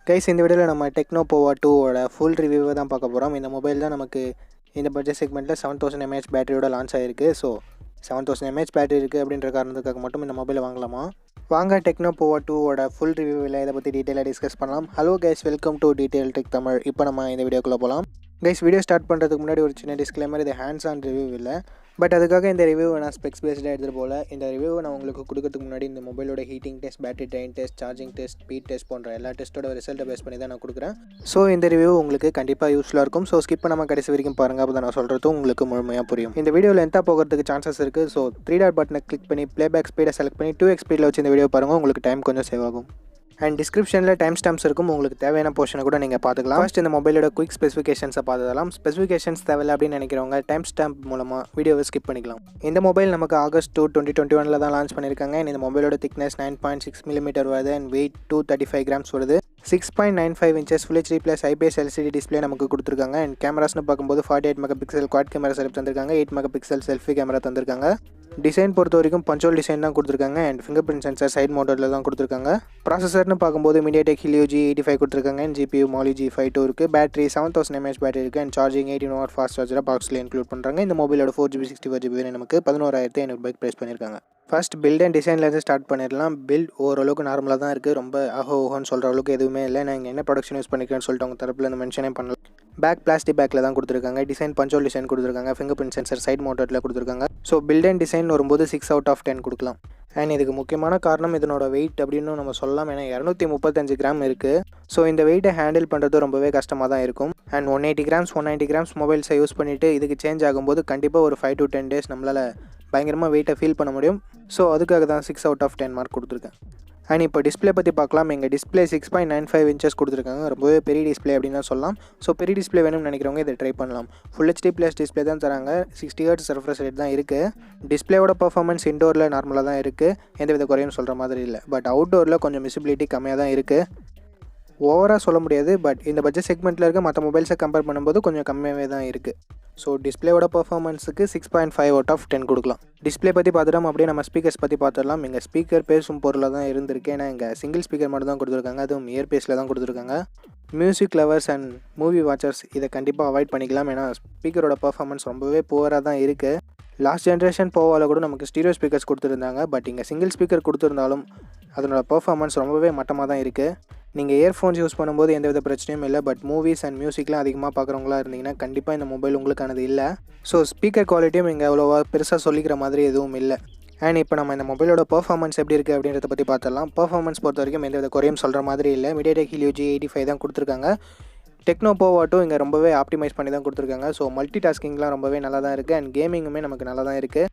Guys இந்த வீடியோவில் நம்ம டெக்னோ போவா 2 ஓட ஃபுல் ரிவ்யூவை தான் பார்க்க போகிறோம். இந்த மொபைல் தான் நமக்கு இந்த பட்ஜெட் செக்மெண்ட்டில் 7000 mAh பேட்டரியோட லான்ச் ஆகிருக்கு. ஸோ 7000 mAh பேட்டரி இருக்குது அப்படின்ற காரணத்துக்காக மட்டும் இந்த மொபைலை வாங்கலாமா? வாங்க டெக்னோ போவா 2 ஓட ஃபுல் ரிவ்யூவில் இதை பற்றி டீட்டெயிலாக டிஸ்கஸ் பண்ணலாம். Hello guys, welcome to detail tech Tamil. இப்போ நம்ம இந்த வீடியோக்குள்ளே போகலாம். கைஸ், வீடியோ ஸ்டார்ட் பண்ணுறதுக்கு முன்னாடி ஒரு சின்ன டிஸ்க்ளைமர், இது ஹேண்ட்ஸ் ஆன் ரிவ்யூ இல்லை. பட் அதுக்காக இந்த ரிவ்யூவை நான் ஸ்பெக்ஸ் பேஸ்டாக எடுத்துகிட்டு போகல. இந்த ரிவ்யூவை நான் உங்களுக்கு கொடுக்கறதுக்கு முன்னாடி இந்த மொபைலோட heating test, battery drain test, charging test, speed test போன்ற எல்லா டெஸ்ட்டோட ரிசல்ட்டை பேஸ் பண்ணி தான் நான் கொடுக்குறேன். ஸோ இந்த ரிவ்யூ உங்களுக்கு கண்டிப்பாக யூஸ்ஃபுல்லாக இருக்கும். ஸோ ஸ்கிப் பண்ணாமல் கடைசி வரைக்கும் பாருங்கள், அப்போ தான் நான் சொல்கிறது உங்களுக்கு முழுமையாக புரியும். இந்த வீடியோவில் லென்த்தாக போகிறதுக்கு சான்சஸ் இருக்குது. ஸோ 3 டாட் பட்டனை கிளிக் பண்ணி ப்ளேபேக் ஸ்பீடை செலக்ட் பண்ணி 2x ஸ்பீடில் வச்சு இந்த வீடியோ பாருங்கள். உங்களுக்கு டைம் கொஞ்சம் சேவ் ஆகும். அண்ட் டிஸ்கிரிப்ஷனில் டைம் ஸ்டாம்ப்ஸ் இருக்கும், உங்களுக்கு தேவையான போர்ஷனை கூட நீங்கள் பார்த்துக்கலாம். ஃபர்ஸ்ட் இந்த மொபைலோட குயிக் ஸ்பெசிஃபிகேஷன்ஸை பார்த்துக்கலாம். ஸ்பெசிஃபிகேஷன்ஸ் தேவையில்லை அப்படின்னு நினைக்கிறவங்க டைம் ஸ்டாம்ப் மூலமாக வீடியோவை ஸ்கிப் பண்ணிக்கலாம். இந்த மொபைல் நமக்கு August 2, 2021 தான் லான்ச் பண்ணியிருக்காங்க. இந்த மொபைலோட திக்னஸ் 9.6 mm வருது அண்ட் வெயிட் 235 grams வருது. 6.95 inches Full HD Plus IPS LCD display நமக்கு கொடுத்துருக்காங்க. அண்ட் கேமராஸ்னு பார்க்கும்போது 48 MP குவாட் கேமரா செட்டப் தந்திருக்காங்க, 8 MP செல்ஃபி கேமரா தந்திருக்காங்க. டிசைன் பொறுத்த வரைக்கும் பஞ்சோல் டிசைன் தான் கொடுத்துருக்காங்க and fingerprint sensor side மோட்டரில் தான் கொடுத்துருக்காங்க. ப்ராசஸர்னு பார்க்கும்போது MediaTek Helio G85 கொடுத்துருக்காங்க அண்ட் GPU Mali G52 இருக்குது. பேட்டரி 7000 mAh பேட்டரி இருக்குது அண்ட் சார்ஜிங் 18W ஃபாஸ்ட் சார்ஜராக பாக்ஸில் இன்க்ளூட் பண்ணுறாங்க. இந்த மொபைலோட 4GB 64GB நமக்கு 11,500 ப்ரைஸ் பண்ணியிருக்காங்க. ஃபர்ஸ்ட் பில்ட் அண்ட் டிசைன்லேருந்து ஸ்டார்ட் பண்ணிடலாம். பில்ட் ஓரளவுக்கு நார்மலாக தான் இருக்குது, ரொம்ப ஓஹோன்னு சொல்கிற அளவுக்கு எதுவுமே இல்லை. நான் இங்கே என்ன ப்ரொடக்ஷன் யூஸ் பண்ணிக்கிறேன்னு சொல்லிட்டு அவங்க தரப்பில் இந்த மென்ஷனே பண்ணல. பேக் பிளாஸ்டிக் பேக்கில் தான் கொடுத்துருக்காங்க. டிசைன் பஞ்சோல் டிசைன் கொடுத்துருக்காங்க, ஃபிங்கர் பிரிண்ட் சென்சர் சைட் மோட்டரில் கொடுத்துருக்காங்க. ஸோ பில்ட் அண்ட் டிசைன் வரும்போது 6 out of 10 கொடுக்கலாம். அண்ட் இதுக்கு முக்கியமான காரணம் இதனோட வெயிட் அப்படின்னு நம்ம சொல்லலாம். ஏன்னா 235 கிராம் இருக்குது. ஸோ இந்த வெயிட்டை ஹேண்டில் பண்ணுறது ரொம்பவே கஷ்டமாக தான் இருக்கும். அண்ட் 180 grams 190 grams மொபைல்ஸை யூஸ் பண்ணிவிட்டு இதுக்கு சேஞ்ச் ஆகும்போது கண்டிப்பாக ஒரு 5 to 10 days நம்மளால் பயங்கரமாக வெயிட்டை ஃபீல் பண்ண முடியும். ஸோ அதுக்காக தான் 6 out of 10 மார்க் கொடுத்துருக்கேன். அண்ட் இப்போ டிஸ்பிளே பற்றி பார்க்கலாம். எங்கள் டிஸ்பிளே 6.95 inches கொடுத்துருக்காங்க, ரொம்பவே பெரிய டிஸ்பிளே அப்படின்னு தான் சொல்லலாம். ஸோ பெரிய டிஸ்பிளே வேணும்னு நினைக்கிறவங்க இதை ட்ரை பண்ணலாம். Full HD Plus டிஸ்பிளே தான் தராங்க, 60 Hz ரெஃப்ரெஷ் ரேட் தான் இருக்குது. டிஸ்பிளேவோட பர்ஃபார்மன்ஸ் இன்டோரில் நார்மலாக தான் இருக்குது, எந்தவித குறையும் சொல்கிற மாதிரி இல்லை. பட் அவுட்டோரில் கொஞ்சம் விசிபிலிட்டி கம்மியாக தான் இருக்குது. ஓவராக சொல்ல முடியாது, பட் இந்த பட்ஜெட் செக்மெண்ட்டில் இருக்க மற்ற மொபைல்ஸை கம்பேர் பண்ணும்போது கொஞ்சம் கம்மியாகவே தான் இருக்குது. ஸோ டிஸ்பிளேவோட பர்ஃபார்மன்ஸுக்கு 6.5 out of 10 கொடுக்கலாம். டிஸ்பிளே பற்றி பார்த்துட்டோம், அப்படியே நம்ம ஸ்பீக்கர்ஸ் பற்றி பார்த்துடலாம். எங்கள் ஸ்பீக்கர் பேசும் பொருளாக தான் இருந்திருக்கு. ஏன்னா இங்கே சிங்கிள் ஸ்பீக்கர் மட்டும் தான் கொடுத்துருக்காங்க, அதுவும் இயர்பேஸில் தான் கொடுத்துருக்காங்க. Music lovers and movie watchers இதை கண்டிப்பாக அவாய்ட் பண்ணிக்கலாம். ஏன்னா ஸ்பீக்கரோட பர்ஃபார்மன்ஸ் ரொம்பவே புவராக தான் இருக்குது. லாஸ்ட் ஜென்ரேஷன் போவாவில் கூட நமக்கு ஸ்டீரியோ ஸ்பீக்கர்ஸ் கொடுத்துருந்தாங்க, பட் இங்கே சிங்கிள் ஸ்பீக்கர் கொடுத்துருந்தாலும் அதனோட பர்ஃபார்மன்ஸ் ரொம்பவே மட்டமாக தான் இருக்குது. நீங்கள் இயர்ஃபோன்ஸ் யூஸ் பண்ணும்போது எந்தவித பிரச்சனையும் இல்லை, பட் மூவிஸ் அண்ட் மியூசிக்லாம் அதிகமாக பார்க்குறவங்களா இருந்தீங்கன்னா கண்டிப்பாக இந்த மொபைல் உங்களுக்கானது இல்லை. ஸோ ஸ்பீக்கர் குவாலிட்டியும் இங்கே அவ்வளோவா பெருசாக சொல்லிக்கிற மாதிரி எதுவும் இல்லை. அண்ட் இப்போ நம்ம இந்த மொபைலோட பர்ஃபார்மன்ஸ் எப்படி இருக்குது அப்படின்றத பற்றி பார்த்துடலாம். பர்ஃபார்மன்ஸ் பொறுத்த வரைக்கும் எந்தவித குறையும் சொல்கிற மாதிரி இல்லை. MediaTek Helio G85 தான் கொடுத்துருக்காங்க. டெக்னோ போவா 2 இங்கே ரொம்பவே ஆப்டிமைஸ் பண்ணி தான் கொடுத்துருக்காங்க. ஸோ மல்டி டாஸ்கிங்லாம் ரொம்பவே நல்லா தான் இருக்குது அண்ட் கேமிங்குமே நமக்கு நல்லா தான் இருக்குது.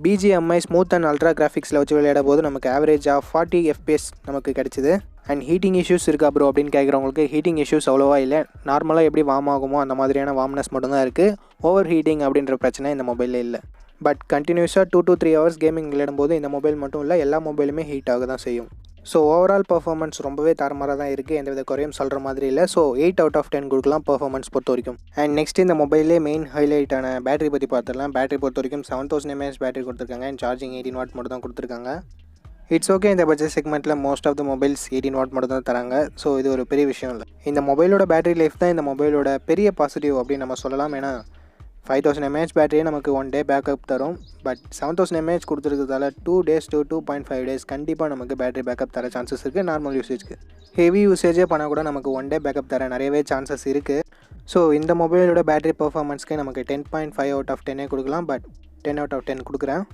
bgmi ஸ்மூத் அண்ட் அல்ட்ரா கிராஃபிக்ஸில் வச்சு விளையாட போது நமக்கு ஆவரேஜாக 40 FPS நமக்கு கிடச்சிது. அண்ட் ஹீட்டிங் இஷ்யூஸ் இருக்கா ப்ரோ அப்படின்னு கேட்குறவங்களுக்கு ஹீட்டிங் இஷ்யூஸ் அவ்வளோவா இல்லை. நார்மலாக எப்படி வார்ம் ஆகுமோ அந்த மாதிரியான வார்ம்னஸ் மட்டும்தான் இருக்குது. ஓவர் ஹீட்டிங் அப்படின்ற பிரச்சனை இந்த மொபைலில் இல்லை. பட் கண்டினியூஸாக 2 to 3 hours கேமிங் விளையாடும்போது இந்த மொபைல் மட்டும் இல்லை, எல்லா மொபைலுமே ஹீட் ஆக தான் செய்யும். ஸோ ஓவரால் பர்ஃபார்மன்ஸ் ரொம்பவே தரமாக தான் இருக்குது, எந்தவித குறையும் சொல்கிற மாதிரி இல்லை. ஸோ 8 out of 10 கொடுக்கலாம் பர்ஃபார்மன்ஸ் பொறுத்த வரைக்கும். அண்ட் நெக்ஸ்ட் இந்த மொபைலே மெயின் ஹைலைட்டான பேட்டரி பற்றி பார்த்துடலாம். பேட்டரி பொறுத்த வரைக்கும் 7000 mAh பேட்டரி கொடுத்துருக்காங்க அண்ட் சார்ஜிங் 18W மட்டும் தான் கொடுத்துருக்காங்க. இட்ஸ் ஓகே, இந்த பட்ஜெட் செக்மெண்ட்டில் most of the mobiles 18W மட்டும் தான் தராங்க. ஸோ இது ஒரு பெரிய விஷயம் இல்லை. இந்த மொபைலோட பேட்டரி லைஃப் தான் இந்த மொபைலோட பெரிய பாசிட்டிவ் அப்படின்னு நம்ம சொல்லலாம். ஏன்னா 5000 mAh பேட்டரியே நமக்கு 1 day பேக்கப் தரும். But 7000 mAh கொடுத்துருக்கிறதால 2 days to 2.5 days கண்டிப்பாக நமக்கு பேட்டரி பேக்கப் தர சான்சஸ் இருக்குது. நார்மல் யூசேஜ்க்கு ஹெவி யூசேஜே பண்ணால் கூட நமக்கு 1 day பேக்கப் தர நிறையவே சான்சஸ் இருக்குது. ஸோ இந்த மொபைலோட பேட்டரி பர்ஃபார்மன்ஸ்க்கு நமக்கு 10.5 out of 10 கொடுக்கலாம், பட் 10 out of 10 கொடுக்குறேன்.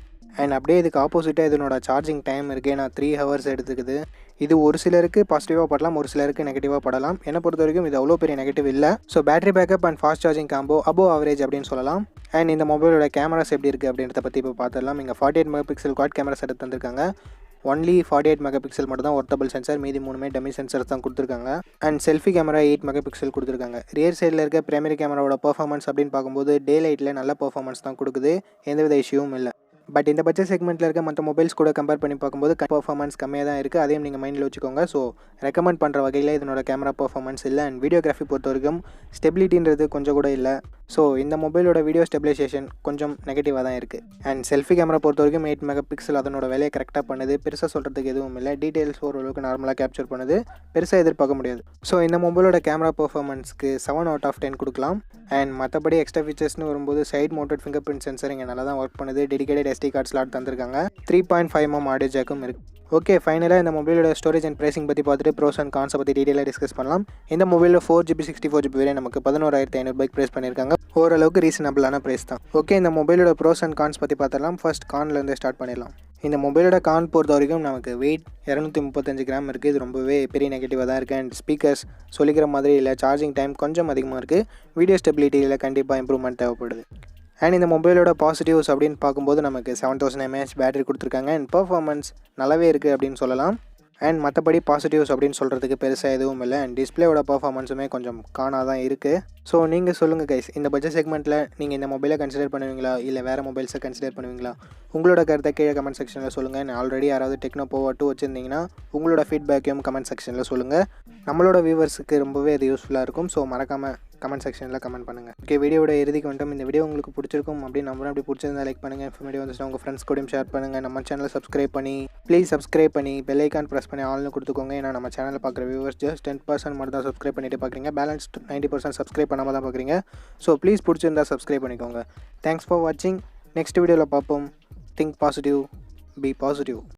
அண்ட் அப்படியே இதுக்கு ஆப்போசிட்டாக இதனோட சார்ஜிங் டைம் இருக்குது. நான் 3 hours எடுத்துக்குது. இது ஒரு சிலருக்கு பாசிட்டிவாக படலாம், ஒரு சிலருக்கு நெகட்டிவாக படலாம். என்னை பொறுத்த வரைக்கும் இது அவ்வளோ பெரிய நெகட்டிவ் இல்லை. So battery backup and fast charging combo above average அப்படின்னு சொல்லலாம். அண்ட் இந்த மொபைலோட கேமராஸ் எப்படி இருக்குது அப்படின்றத பற்றி இப்போ பார்த்துடலாம். இங்கே 48 MP குவாட் கேமரா செட்டப் தந்திருக்காங்க. ஒன்லி 48 MP மட்டும் தான் ஒர்த்தபிள் சென்சர், மீதி 3மே டம்மி சென்சர்ஸ் தான் கொடுத்துருக்காங்க. அண்ட் செல்ஃபி கேமரா 8 MP கொடுத்துருக்காங்க. ரியர் சைடில் இருக்க பிரைமரி கேமராவோட பர்ஃபார்மன்ஸ் அப்படின்னு பார்க்கும்போது டே லைட்டில் நல்ல பர்ஃபார்மன்ஸ் தான் கொடுக்குது, எந்தவித இஷ்யூவும் இல்லை. பட் இந்த பட்ஜெட் செக்மெண்ட்டில் இருக்க மற்ற மொபைல்ஸ் கூட கம்பேர் பண்ணி பார்க்கும்போது பர்ஃபார்மன்ஸ் கம்மியாக தான் இருக்குது. அதையும் நீங்கள் மைண்டில் வச்சுக்கோங்க. ஸோ ரெக்கமெண்ட் பண்ணுற வகையில் இதனோட கேமரா பர்ஃபார்மன்ஸ் இல்லை. அண்ட் வீடியோகிராஃபி பொறுத்த வரைக்கும் ஸ்டெபிலிட்டின்றது கொஞ்சம் கூட இல்லை. ஸோ இந்த மொபைலோட வீடியோ ஸ்டெபிலைசேஷன் கொஞ்சம் நெகட்டிவாக தான் இருக்குது. அண்ட் செல்ஃபி கேமரா பொறுத்த வரைக்கும் 8 மெகா பிக்சல் அதனோட வேலையை கரெக்டாக பண்ணுது. பெருசாக சொல்கிறதுக்கு எதுவும் இல்லை. டீட்டெயில்ஸ் ஓரளவுக்கு நார்மலாக கேப்சர் பண்ணுது. பெருசாக எதிர்பார்க்க முடியாது. ஸோ இந்த மொபைலோட கேமரா பெர்ஃபார்மன்ஸ்க்கு 7/10 கொடுக்கலாம். அண்ட் மற்றபடி எக்ஸ்ட்ரா ஃபீச்சர்ஸ்னு வரும்போது side mounted fingerprint sensor இங்கே நல்லா தான் ஒர்க் பண்ணுது. டெடிகேட்டட் SD கார்டு ஸ்லாட் தந்திருக்காங்க. 3.5mm ஆடியோ ஜாக்கும் இருக்குது. ஓகே, ஃபைனலாக இந்த மொபைலோட ஸ்டோரேஜ் அண்ட் ப்ரைசிங் பற்றி பார்த்துட்டு ப்ரோஸ் அண்ட் கான்ஸை பற்றி டீட்டெயிலாக டிஸ்கஸ் பண்ணலாம். இந்த மொபைலில் 4GB 64GB வரை நமக்கு 11,500 ப்ரைஸ் பண்ணியிருக்காங்க. ஓரளவுக்கு ரீசனபிளான ப்ரைஸ் தான். ஓகே, இந்த மொபைலோட ப்ரோஸ் அண்ட் கான்ஸ் பற்றி பார்த்துடலாம். ஃபர்ஸ்ட் கான்லேருந்து ஸ்டார்ட் பண்ணிடலாம். இந்த மொபைலோட கான் பொறுத்த வரைக்கும் நமக்கு வெயிட் 235 கிராம் இருக்குது. இது ரொம்பவே பெரிய நெகட்டிவாக தான் இருக்குது. அண்ட் ஸ்பீக்கர்ஸ் சொல்லிக்கிற மாதிரி இல்லை. சார்ஜிங் டைம் கொஞ்சம் அதிகமாக இருக்குது. வீடியோ ஸ்டெபிலிட்டியில் கண்டிப்பாக இம்ப்ரூவ்மெண்ட் தேவைப்படுது. அண்ட் இந்த மொபைலோட பாசிட்டிவ்ஸ் அப்படின்னு பார்க்கும்போது நமக்கு 7000 mAh பேட்டரி கொடுத்துருக்காங்க. அண்ட் பர்ஃபார்மன்ஸ் நல்லாவே இருக்குது அப்படின்னு சொல்லலாம். அண்ட் மற்றபடி பாசிட்டிவ்ஸ் அப்படின்னு சொல்கிறதுக்கு பெருசாக எதுவும் இல்லை. அண்ட் டிஸ்பிளேயோட பர்ஃபார்மன்ஸுமே கொஞ்சம் காணாக தான் இருக்குது. ஸோ நீங்கள் சொல்லுங்கள் கைஸ், இந்த பட்ஜெட் செக்மெண்ட்டில் நீங்கள் இந்த மொபைலை கன்சிடர் பண்ணுவீங்களா இல்லை வேறு மொபைல்ஸை கன்சிடர் பண்ணுவீங்களா? உங்களோட கருத்தை கீழே கமெண்ட் செக்ஷனில் சொல்லுங்கள். நான் ஆல்ரெடி யாராவது டெக்னோ போவா 2 வச்சுருந்தீங்கன்னா உங்களோட ஃபீட்பேக்கையும் கமெண்ட் செக்ஷனில் சொல்லுங்கள். நம்மளோட வியூவர்ஸுக்கு ரொம்பவே அது யூஸ்ஃபுல்லாக இருக்கும். ஸோ மறக்காமல் கமெண்ட் செக்ஷனில் கமெண்ட் பண்ணுங்கள். ஓகே, வீடியோட இறுதிக்கு வந்துட்டோம். இந்த வீடியோ உங்களுக்கு பிடிச்சிருக்கும் அப்படின்னு நம்புறேன். அப்படி பிடிச்சிருந்தா லைக் பண்ணுங்கள். இன்ஃபர்மேட்டிவ் வந்துச்சுன்னா உங்கள் ஃப்ரெண்ட்ஸ் கூடயும் ஷேர் பண்ணுங்கள். நம்ம சேனலை சப்ஸ்கிரைப் பண்ணி பெல் ஐக்கான் ப்ரெஸ் பண்ணி ஆல்னு கொடுத்துக்கோங்க. ஏன்னா நம்ம சேனலில் பார்க்குற வியூவர்ஸ் ஜஸ்ட் 10% மட்டும் தான் சப்ஸ்கிரைப் பண்ணிட்டு பார்க்குறீங்க. பேலன்ஸ் 90% சப்ஸ்கிரைப் பண்ணாமல் தான் பார்க்குறீங்க. ஸோ ப்ளீஸ் பிடிச்சிருந்தா சப்ஸ்கிரைப் பண்ணிக்கோங்க. தேங்க்ஸ் ஃபார் வாட்சிங். நெக்ஸ்ட் வீடியோவில் பார்ப்போம். Think positive, be positive.